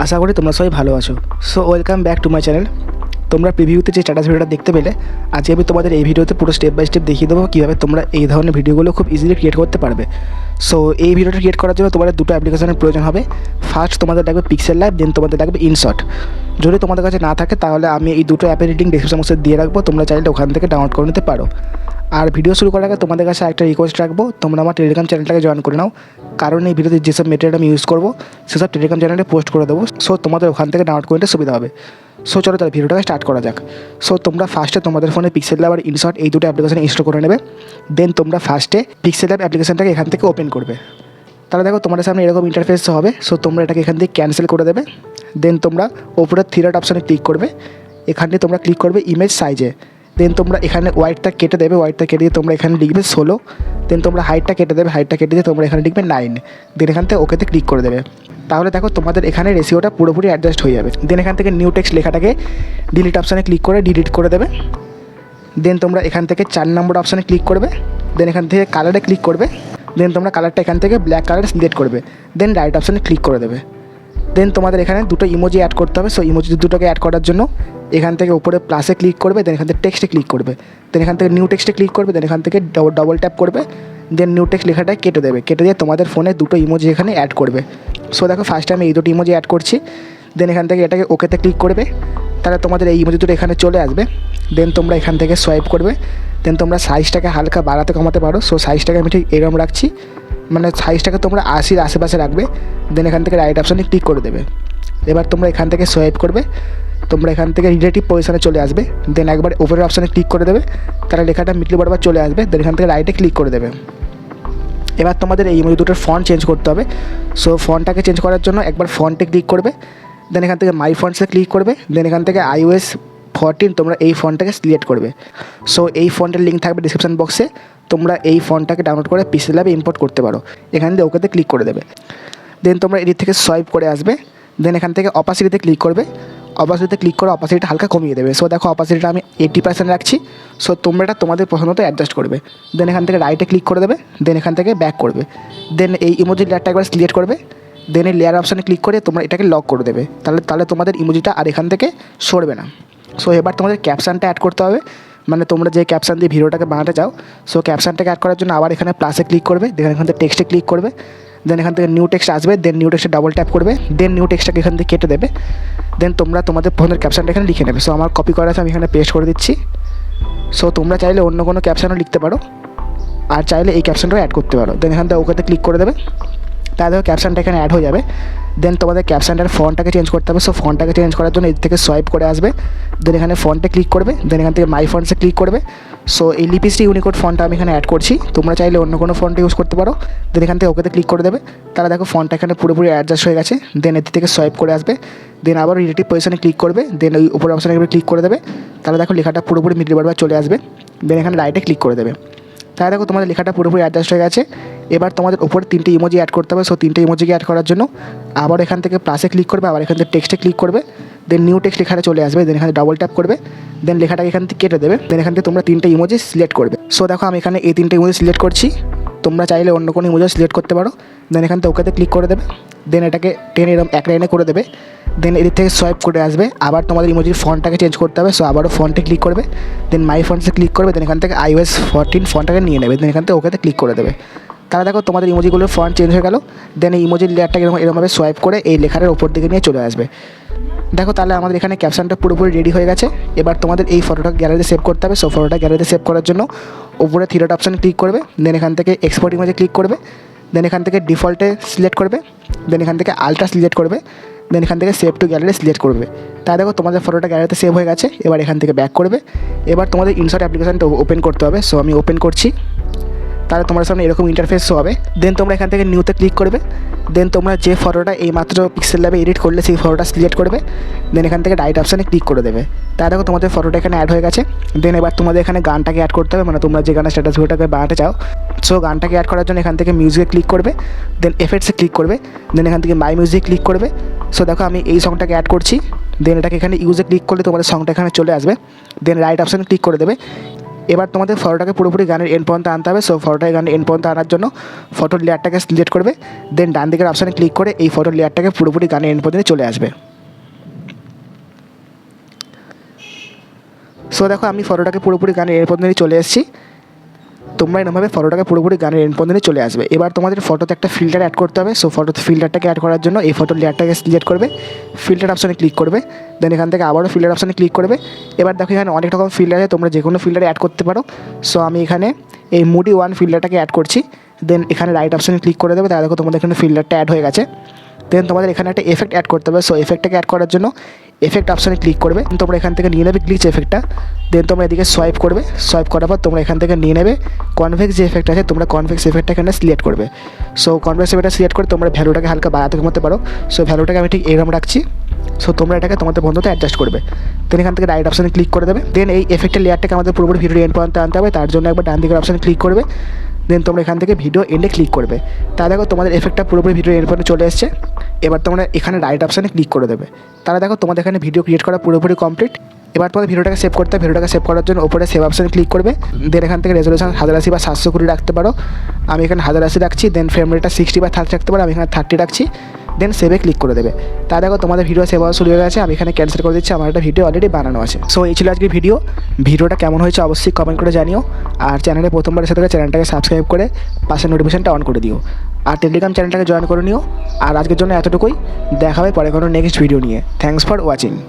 আশা করি তোমরা সবাই ভালো আছো। So welcome back to my channel. তোমরা প্রিভিউতে যে স্ট্যাটাস ভিডিওটা দেখতে পেলে, আজকে আমি তোমাদের এই ভিডিওতে পুরো স্টেপ বাই স্টেপ দেখিয়ে দেবো কীভাবে তোমরা এই ধরনের ভিডিওগুলো খুব ইজিলি ক্রিয়েট করতে পারবে। সো এই ভিডিওটা ক্রিয়েট করার জন্য তোমাদের দুটো অ্যাপ্লিকেশনের প্রয়োজন হবে। ফার্স্ট তোমাদের লাগবে পিক্সেল ল্যাব, দেন তোমাদের লাগবে ইনশট। যদি তোমাদের কাছে না থাকে তাহলে আমি এই দুটো অ্যাপের লিঙ্ক ডেসক্রিপশন বক্সে দিয়ে রাখবো, তোমরা চাইলে ওখান থেকে ডাউনলোড করে নিতে পারো। আর ভিডিও শুরু করার আগে তোমাদের কাছে একটা রিকোয়েস্ট রাখবো, তোমরা আমার টেলিগ্রাম চ্যানেলটাকে জয়েন করে নাও, কারণ এই ভিডিওতে যেসব মেটেরিয়াল আমি ইউজ করবো সেসব টেলিগ্রাম চ্যানেলে পোস্ট করে দেবো। সো তোমাদের ওখান থেকে ডাউনলোড করে নিতে সুবিধা হবে। সো চলো তাহলে ভিডিওটাকে স্টার্ট করা যাক। সো তোমরা ফার্স্টে তোমাদের ফোনে পিক্সেল ল্যাব আর ইনশট এই দুটো অ্যাপ্লিকেশন ইনস্টল করে নেবে। দেন তোমরা ফার্স্টে পিক্সেল ল্যাব অ্যাপ্লিকেশনটাকে এখান থেকে ওপেন করবে। তাহলে দেখো তোমাদের সামনে এরকম ইন্টারফেস হবে। সো তোমরা এটাকে এখান থেকে ক্যান্সেল করে দেবে। দেন তোমরা ওপরের থ্রি ডট অপশানে ক্লিক করবে, এখানে তোমরা ক্লিক করবে ইমেজ সাইজে। দেন তোমরা এখানে ওয়াইটটা কেটে দেবে, ওয়াইটটা কেটে দিয়ে তোমরা এখানে লিখবে 16। দেন তোমরা হাইটটা কেটে দেবে, হাইটটা কেটে দিয়ে তোমরা এখানে লিখবে 9। দেন এখান থেকে ওকেতে ক্লিক করে দেবে। তাহলে দেখো তোমাদের এখানে রেশিওটা পুরোপুরি অ্যাডজাস্ট হয়ে যাবে। দেন এখান থেকে নিউ টেক্সট লেখাটাকে ডিলিট অপশানে ক্লিক করে ডিলিট করে দেবে। দেন তোমরা এখান থেকে 4 নম্বর অপশানে ক্লিক করবে। দেন এখান থেকে কালারে ক্লিক করবে। দেন তোমরা কালারটা এখান থেকে ব্ল্যাক কালারে সিলেক্ট করবে। দেন রাইট অপশানে ক্লিক করে দেবে। দেন তোমাদের এখানে দুটো ইমোজি অ্যাড করতে হবে। সো ইমোজি দুটোকে অ্যাড করার জন্য এখান থেকে উপরে প্লাসে ক্লিক করবে। দেন এখান থেকে টেক্সটে ক্লিক করবে। দেন এখান থেকে নিউ টেক্সটে ক্লিক করবে। দেন এখান থেকে ডবল ট্যাপ করবে। দেন নিউ টেক্সট লেখাটা কেটে দেবে, কেটে দিয়ে তোমাদের ফোনে দুটো ইমোজি এখানে অ্যাড করবে। সো দেখো ফার্স্টে আমি এই দুটো ইমোজি অ্যাড করছি। দেন এখান থেকে এটাকে ওকেতে ক্লিক করবে, তাহলে তোমাদের এই ইমোজি দুটো এখানে চলে আসবে। দেন তোমরা এখান থেকে সোয়াইপ করবে। দেন তোমরা সাইজটাকে হালকা বাড়াতে কমাতে পারো। সো সাইজটাকে আমি ঠিক এরকম রাখছি, মানে সাইজটাকে তোমরা 80-র আশেপাশে রাখবে। দেন এখান থেকে রাইট অপশানে ক্লিক করে দেবে। এবার তোমরা এখান থেকে সোয়াইপ করবে, তোমরা এখান থেকে রিলেটিভ পজিশনে চলে আসবে। দেন একবার ওপরের অপশানে ক্লিক করে দেবে, তাহলে লেখাটা মিডল বরাবর চলে আসবে। দেন এখান থেকে রাইটে ক্লিক করে দেবে। এবার তোমাদের এই ইমোজি দুটোর ফন্ট চেঞ্জ করতে হবে। সো ফন্টটাকে চেঞ্জ করার জন্য একবার ফন্টে ক্লিক করবে। দেন এখান থেকে মাই ফন্টসে ক্লিক করবে। দেন এখান থেকে iOS 14 তোমরা এই ফন্টটাকে সিলেক্ট করবে। সো এই ফন্টের লিঙ্ক থাকবে ডিসক্রিপশন বক্সে, তোমরা এই ফন্টটাকে ডাউনলোড করে পিক্সেল ল্যাবে ইম্পোর্ট করতে পারো। এখান থেকে ওকেতে ক্লিক করে দেবে। দেন তোমরা এদিক থেকে সোয়াইপ করে আসবে। দেন এখান থেকে অপাসিটিতে ক্লিক করবে। অপাসিটিতে ক্লিক করে অপাসিটিটা হালকা কমিয়ে দেবে। সো দেখো অপাসিটিটা আমি 80% রাখছি। সো তোমরা এটা তোমাদের পছন্দ মতো অ্যাডজাস্ট করবে। দেন এখান থেকে রাইটে ক্লিক করে দেবে। দেন এখান থেকে ব্যাক করবে। দেন এই ইমোজি লেয়ারটা একবার সিলেক্ট করবে। দেন এই লেয়ার অপশানে ক্লিক করে তোমরা এটাকে লক করে দেবে, তাহলে তোমাদের ইমোজিটা আর এখান থেকে সরবে না। সো এবার তোমাদের ক্যাপশানটা অ্যাড করতে হবে, মানে তোমরা যে ক্যাপশান দিয়ে ভিডিওটাকে বানাতে চাও। সো ক্যাপশানটাকে অ্যাড করার জন্য আবার এখানে প্লাসে ক্লিক করবে। দেন এখান থেকে টেক্সটে ক্লিক করবে। দেন এখান থেকে নিউ টেক্সট আসবে। দেন নিউ টেক্সটে ডাবল ট্যাপ করবে। দেন নিউ টেক্সটটাকে এখান থেকে কেটে দেবে। দেন তোমরা তোমাদের পছন্দের ক্যাপশানটা এখানে লিখে নেবে। সো আমার কপি করা আছে, আমি এখানে পেস্ট করে দিচ্ছি। সো তোমরা চাইলে অন্য কোনো ক্যাপশানও লিখতে পারো, আর চাইলে এই ক্যাপশানটাও অ্যাড করতে পারো। দেন এখান থেকে ওকেতে ক্লিক করে দেবে, তাহলে দেখো ক্যাপশানটা এখানে অ্যাড হয়ে যাবে। দেন তোমাদের ক্যাপশানটার ফন্টটাকে চেঞ্জ করতে হবে। সো ফন্টটাকে চেঞ্জ করার জন্য এর থেকে সোয়াইপ করে আসবে। দেন এখানে ফন্টে ক্লিক করবে। দেন এখান থেকে মাই ফন্টসে ক্লিক করবে। সো এই লিপিস্টিক ইউনিকোড ফন্টটা আমি এখানে অ্যাড করছি, তোমরা চাইলে অন্য কোনো ফন্ট ইউজ করতে পারো। দেন এখান থেকে ওকেতে ক্লিক করে দেবে, তাহলে দেখো ফন্টটা এখানে পুরোপুরি অ্যাডজাস্ট হয়ে গেছে। দেন এর থেকে সোয়াইপ করে আসবে। দেন আবার রিলেটিভ পজিশনে ক্লিক করবে। দেন ওই উপর অপশানে একবার ক্লিক করে দেবে, তাহলে দেখো লেখাটা পুরোপুরি মিডল বরাবর চলে আসবে। দেন এখানে রাইটে ক্লিক করে দেবে, তাহলে দেখো তোমাদের লেখাটা পুরোপুরি অ্যাডজাস্ট হয়ে গেছে। এবার তোমাদের উপরে 3টে ইমোজি অ্যাড করতে হবে। সো 3টে ইমোজিকে অ্যাড করার জন্য আবার এখান থেকে প্লাসে ক্লিক করবে, আবার এখান থেকে টেক্সটে ক্লিক করবে। দেন নিউ টেক্সট লেখাটা চলে আসবে। দেন এখানে ডাবল ট্যাপ করবে। দেন লেখাটাকে এখান থেকে কেটে দেবে। দেন এখান থেকে তোমরা 3টে ইমোজি সিলেক্ট করবে। সো দেখো আমি এখানে এই 3টে ইমোজি সিলেক্ট করছি, তোমরা চাইলে অন্য কোনো ইমোজি সিলেক্ট করতে পারো। দেন এখান থেকে ওকেতে ক্লিক করে দেবে। দেন এটাকে টেনে এরকম এক লাইনে করে দেবে। দেন এদিক থেকে সোয়াইপ করে আসবে। আবার তোমাদের ইমোজির ফন্টটাকে চেঞ্জ করতে হবে। সো আবারও ফন্টে ক্লিক করবে। দেন মাই ফন্টসে ক্লিক করবে। দেন এখান থেকে iOS 14 ফন্টটাকে নিয়ে নেবে। দেন এখান থেকে ওকেতে ক্লিক করে দেবে, তাহলে দেখো তোমাদের ইমোজিগুলোর ফন্ট চেঞ্জ হয়ে গেল। দেন এই ইমোজির লেয়ারটাকে এরকমভাবে সোয়াইপ করে এই লেখাটার ওপর দিকে নিয়ে চলে আসবে। দেখো তাহলে আমাদের এখানে ক্যাপশানটা পুরোপুরি রেডি হয়ে গেছে। এবার তোমাদের এই ফটোটা গ্যালারিতে সেভ করতে হবে। সো ফটোটা গ্যালারিতে সেভ করার জন্য উপরে থ্রি ডট অপশানে ক্লিক করবে। দেন এখান থেকে এক্সপোর্ট ইমেজে ক্লিক করবে। দেন এখান থেকে ডিফল্টে সিলেক্ট করবে। দেন এখান থেকে আলট্রা সিলেক্ট করবে। দেন এখান থেকে সেভ টু গ্যালারি সিলেক্ট করবে, তাই দেখো তোমাদের ফটোটা গ্যালারিতে সেভ হয়ে গেছে। এবার এখান থেকে ব্যাক করবে। এবার তোমাদের ইনশট অ্যাপ্লিকেশনটা ওপেন করতে হবে। সো আমি ওপেন করছি, তাহলে তোমার সামনে এরকম ইন্টারফেস শো হবে। দেন তোমরা এখান থেকে নিউতে ক্লিক করবে। দেন তোমরা যে ফটোটা এইমাত্র পিক্সেল ল্যাবে এডিট করলে সেই ফটোটা সিলেক্ট করবে। দেন এখান থেকে রাইট অপশানে ক্লিক করে দেবে, তাই দেখো তোমাদের ফটোটা এখানে অ্যাড হয়ে গেছে। দেন এবার তোমাদের এখানে গানটাকে অ্যাড করতে হবে, মানে তোমরা যে গানের স্ট্যাটাস ভিডিওটাকে বানাতে চাও। সো গানটাকে অ্যাড করার জন্য এখান থেকে মিউজিকে ক্লিক করবে। দেন এফেক্টসে ক্লিক করবে। দেন এখান থেকে মাই মিউজিক ক্লিক করবে। সো দেখো আমি এই সংটাকে অ্যাড করছি। দেন এটাকে এখানে ইউজে ক্লিক করলে তোমাদের সংটা এখানে চলে আসবে। দেন রাইট অপশানে ক্লিক করে দেবে। এবার তোমাদের ফটোটাকে পুরোপুরি গানের এন্ড পর্যন্ত আনতে হবে। সো ফটোটাকে গানের এন্ড পর্যন্ত আনার জন্য ফটোর লেয়ারটাকে সিলেক্ট করবে, দেন ডান দিকের অপশানে ক্লিক করে এই ফটোর লেয়ারটাকে পুরোপুরি গানের এন্ড পর্যন্ত চলে আসবে। সো দেখো আমি ফটোটাকে পুরোপুরি গানের এন্ড পর্যন্ত চলে এসেছি। তোমরা এরকমভাবে ফটোটাকে পুরোপুরি গানের এন্ড পর্যন্ত চলে আসবে। এবার তোমাদের ফটোতে একটা ফিল্টার অ্যাড করতে হবে। সো ফটোতে ফিল্টারটাকে অ্যাড করার জন্য এই ফটোর লেয়ারটাকে সিলেক্ট করবে, ফিল্টার অপশানে ক্লিক করবে, দেন এখান থেকে আবারও ফিল্টার অপশানে ক্লিক করবে। এবার দেখো এখানে অনেক রকম ফিল্টার আছে, তোমরা যে কোনো ফিল্টারে অ্যাড করতে পারো। সো আমি এখানে এই মুডি 1 ফিল্টারটাকে অ্যাড করছি। দেন এখানে রাইট অপশানে ক্লিক করে দেবে, তাহলে দেখো তোমাদের এখানে ফিল্টারটা অ্যাড হয়ে গেছে। দেন তোমাদের এখানে একটা এফেক্ট অ্যাড করতে হবে। সো এফেক্টটাকে অ্যাড করার জন্য এফেক্ট অপশানে ক্লিক করবে, তোমরা এখান থেকে নিয়ে নেবে গ্লিচ এফেক্টটা। দেন তোমরা এদিকে সোয়াইপ করবে, সোয়াইপ করার পর তোমরা এখান থেকে নিয়ে নেবে কনভেক্স যে এফেক্ট আছে, তোমরা কনভেক্স এফেক্টটা এখানে সিলেক্ট করবে। সো কনভেক্স এফেক্টটা সিলেক্ট করে তোমরা ভ্যালুটাকে হালকা বাড়াতে কমাতে পারো। সো ভ্যালুটাকে আমি ঠিক এরকম রাখছি। সো তোমরা এটাকে তোমাদের বন্ধুতে অ্যাডজাস্ট করবে। দেন এখান থেকে রাইট অপশানে ক্লিক করে দেবে। দেন এই এফেক্টের লেয়ারটাকে আমাদের পুরোপুরি ভিডিও এন্ড পর্যন্ত আনতে হবে, তার জন্য একবার ডান দিকের অপশানে ক্লিক করবে। দেন তোমরা এখান থেকে ভিডিও এন্ডে ক্লিক করবে। তা দেখো তোমাদের এফেক্টটা পুরোপুরি ভিডিও এন্ড পর্যন্ত চলে এসেছে। এবার তোমরা এখানে রাইট অপশানে ক্লিক করে দেবে। তাহলে দেখো তোমাদের এখানে ভিডিও ক্রিয়েট করা পুরোপুরি কমপ্লিট। এবার তোমাদের ভিডিওটাকে সেভ করতে হবে। ভিডিওটাকে সেভ করার জন্য ওপরে সেভ অপশানে ক্লিক করবে। দেন এখান থেকে রেজলিউশন 1080 বা 720 রাখতে পারো। আমি এখানে 1080 রাখছি। দেন ফ্রেম রেটটা 60 বা 30 রাখতে পারো, আমি এখানে 30 রাখছি। দেন সেভে ক্লিক করে দেবে। তা দেখো তোমাদের ভিডিও সেভ হওয়া শুরু হয়ে গেছে। আমি এখানে ক্যান্সেল করে দিচ্ছি, আমার একটা ভিডিও অলরেডি বানানো আছে। সো এই ছিল আজকের ভিডিওটা কেমন হয়েছে অবশ্যই কমেন্ট করে জানিও। আর চ্যানেলে প্রথমবার এসে থাকলে চ্যানেলটাকে সাবস্ক্রাইব করে পাশে নোটিফিকেশনটা অন করে দিও। আর টেলিগ্রাম চ্যানেলটাকে জয়েন করে নিও। আর আজকের জন্য এতটুকুই, দেখা হবে পরে কোনো নেক্সট ভিডিও নিয়ে। Thanks for watching.